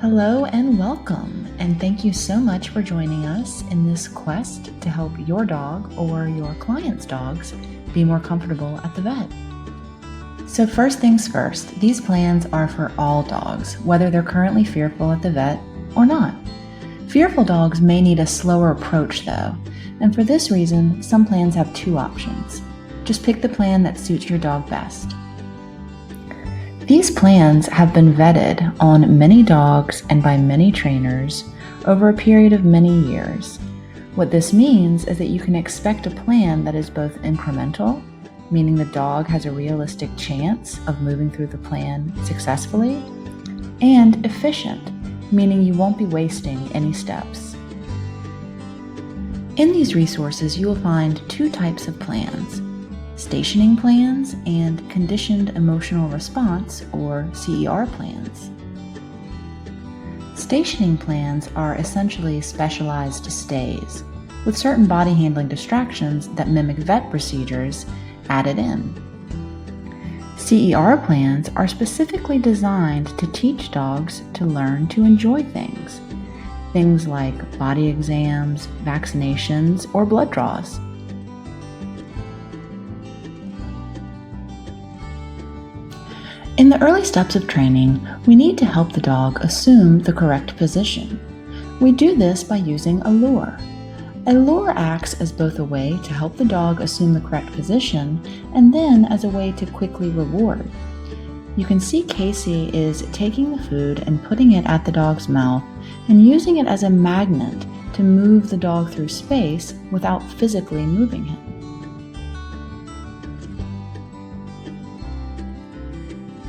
Hello and welcome, and thank you so much for joining us in this quest to help your dog or your client's dogs be more comfortable at the vet. So first things first, these plans are for all dogs, whether they're currently fearful at the vet or not. Fearful dogs may need a slower approach though, and for this reason, some plans have two options. Just pick the plan that suits your dog best. These plans have been vetted on many dogs and by many trainers over a period of many years. What this means is that you can expect a plan that is both incremental, meaning the dog has a realistic chance of moving through the plan successfully, and efficient, meaning you won't be wasting any steps. In these resources, you will find two types of plans: stationing plans and conditioned emotional response, or CER plans. Stationing plans are essentially specialized stays with certain body handling distractions that mimic vet procedures added in. CER plans are specifically designed to teach dogs to learn to enjoy things like body exams, vaccinations, or blood draws. In the early steps of training, we need to help the dog assume the correct position. We do this by using a lure. A lure acts as both a way to help the dog assume the correct position and then as a way to quickly reward. You can see Casey is taking the food and putting it at the dog's mouth and using it as a magnet to move the dog through space without physically moving him.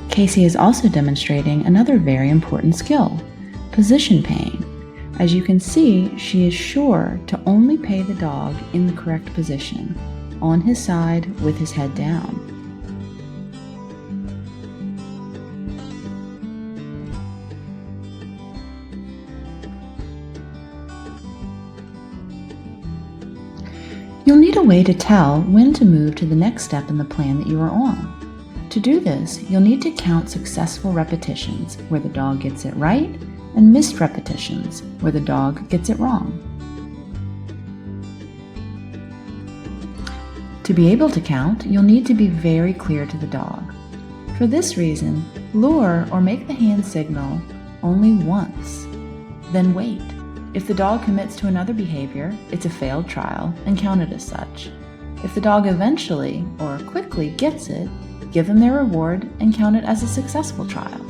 Casey is also demonstrating another very important skill, position paying. As you can see, she is sure to only pay the dog in the correct position, on his side with his head down. You'll need a way to tell when to move to the next step in the plan that you are on. To do this, you'll need to count successful repetitions where the dog gets it right and missed repetitions where the dog gets it wrong. To be able to count, you'll need to be very clear to the dog. For this reason, lure or make the hand signal only once, then wait. If the dog commits to another behavior, it's a failed trial and count it as such. If the dog eventually or quickly gets it, give them their reward and count it as a successful trial.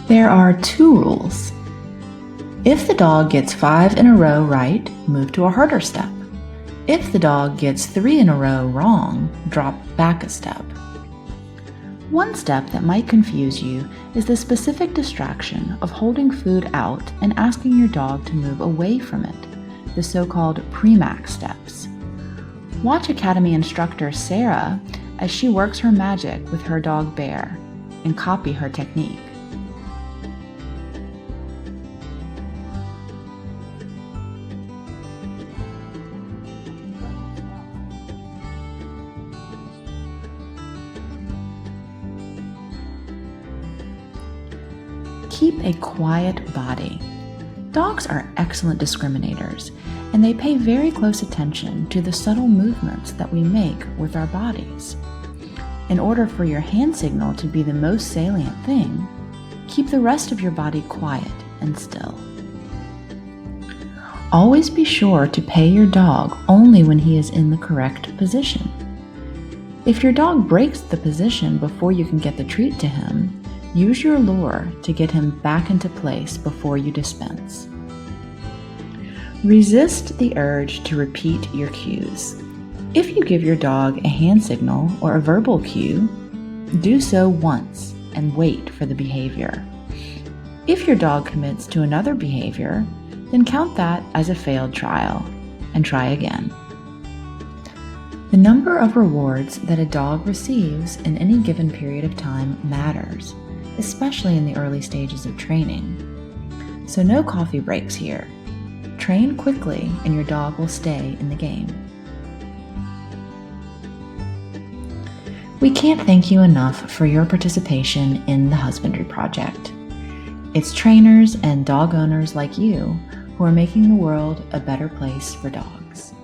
There are two rules. If the dog gets 5 in a row right, move to a harder step. If the dog gets 3 in a row wrong, drop back a step. One step that might confuse you is the specific distraction of holding food out and asking your dog to move away from it, the so-called pre-max steps. Watch Academy instructor Sarah as she works her magic with her dog Bear and copy her technique. Keep a quiet body. Dogs are excellent discriminators, and they pay very close attention to the subtle movements that we make with our bodies. In order for your hand signal to be the most salient thing, keep the rest of your body quiet and still. Always be sure to pay your dog only when he is in the correct position. If your dog breaks the position before you can get the treat to him, use your lure to get him back into place before you dispense. Resist the urge to repeat your cues. If you give your dog a hand signal or a verbal cue, do so once and wait for the behavior. If your dog commits to another behavior, then count that as a failed trial and try again. The number of rewards that a dog receives in any given period of time matters, especially in the early stages of training. So no coffee breaks here. Train quickly and your dog will stay in the game. We can't thank you enough for your participation in the Husbandry Project. It's trainers and dog owners like you who are making the world a better place for dogs.